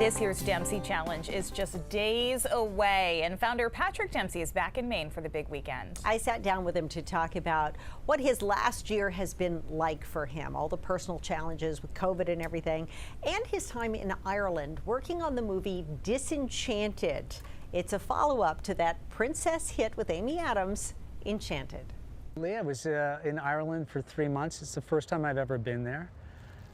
This year's Dempsey Challenge is just days away, and founder Patrick Dempsey is back in Maine for the big weekend. I sat down with him to talk about what his last year has been like for him, all the personal challenges with COVID and everything, and his time in Ireland working on the movie Disenchanted. It's a follow-up to that princess hit with Amy Adams, Enchanted. I was in Ireland for 3 months. It's the first time I've ever been there.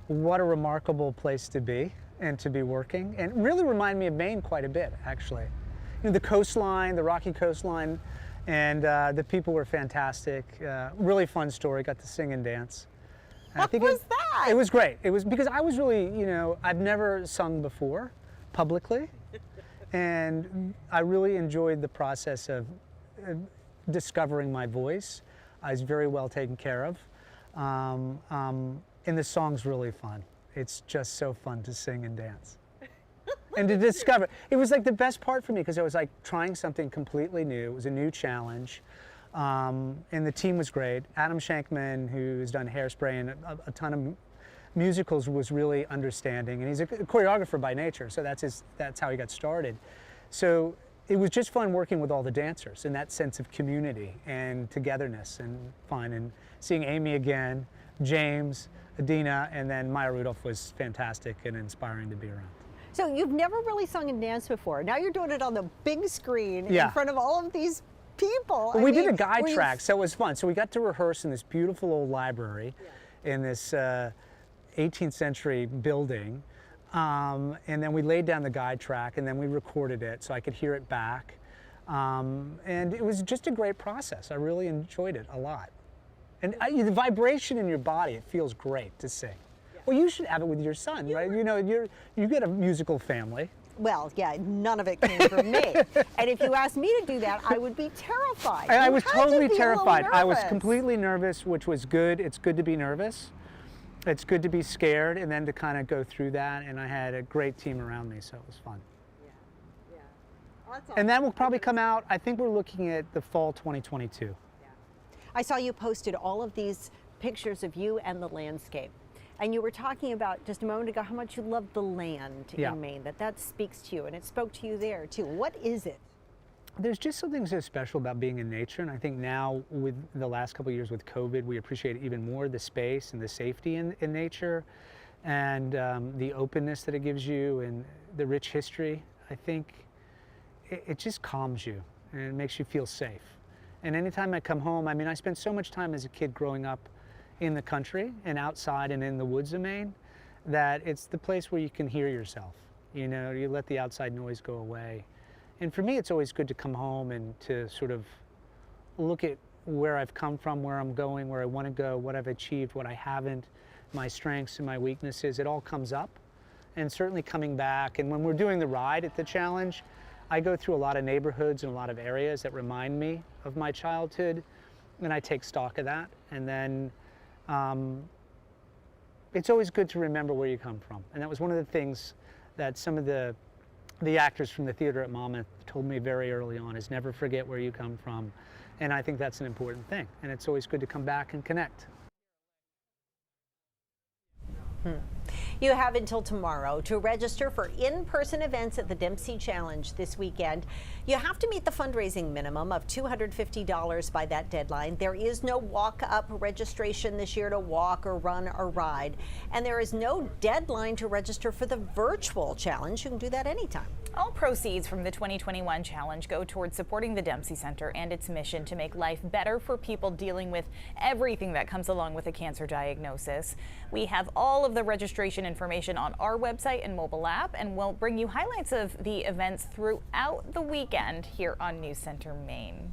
What a remarkable place to be and to be working, and really reminded me of Maine quite a bit, actually. You know, the coastline, the rocky coastline, and the people were fantastic. Really fun story, got to sing and dance. What was that? It was great. It was because I was really, I've never sung before publicly, and I really enjoyed the process of discovering my voice. I was very well taken care of, and the song's really fun. It's just so fun to sing and dance. And to discover. It was like the best part for me because I was like trying something completely new. It was a new challenge. And the team was great. Adam Shankman, who's done Hairspray and a ton of musicals, was really understanding. And he's a choreographer by nature, so that's how he got started. So it was just fun working with all the dancers and that sense of community and togetherness and fun. And seeing Amy again, James, Adina, and then Maya Rudolph was fantastic and inspiring to be around. So you've never really sung and danced before. Now you're doing it on the big screen in front of all of these people. Well, we did a guide track, so it was fun. So we got to rehearse in this beautiful old library in this 18th century building. And then we laid down the guide track and then we recorded it so I could hear it back. And it was just a great process. I really enjoyed it a lot. And the vibration in your body, it feels great to sing. Yeah. Well, you should have it with your son, right? You get a musical family. Well, yeah, none of it came from me. And if you asked me to do that, I would be terrified. And I was totally terrified. I was completely nervous, which was good. It's good to be nervous. It's good to be scared and then to kind of go through that. And I had a great team around me, so it was fun. Yeah. Awesome. And that will probably come out, I think we're looking at the fall 2022. I saw you posted all of these pictures of you and the landscape. And you were talking about just a moment ago how much you love the land in Maine, that speaks to you, and it spoke to you there too. What is it? There's just something so special about being in nature, and I think now with the last couple of years with COVID, we appreciate even more the space and the safety in nature, and the openness that it gives you, and the rich history. I think it just calms you, and it makes you feel safe. And anytime I come home, I mean, I spent so much time as a kid growing up in the country and outside and in the woods of Maine that it's the place where you can hear yourself. You know, you let the outside noise go away. And for me, it's always good to come home and to sort of look at where I've come from, where I'm going, where I want to go, what I've achieved, what I haven't, my strengths and my weaknesses. It all comes up. And certainly coming back, and when we're doing the ride at the challenge, I go through a lot of neighborhoods and a lot of areas that remind me of my childhood, and I take stock of that. And then it's always good to remember where you come from. And that was one of the things that some of the actors from the theater at Monmouth told me very early on, is never forget where you come from. And I think that's an important thing. And it's always good to come back and connect. You have until tomorrow to register for in-person events at the Dempsey Challenge this weekend. You have to meet the fundraising minimum of $250 by that deadline. There is no walk-up registration this year to walk or run or ride. And there is no deadline to register for the virtual challenge. You can do that anytime. All proceeds from the 2021 challenge go towards supporting the Dempsey Center and its mission to make life better for people dealing with everything that comes along with a cancer diagnosis. We have all of the registration information on our website and mobile app, and we'll bring you highlights of the events throughout the weekend here on News Center Maine.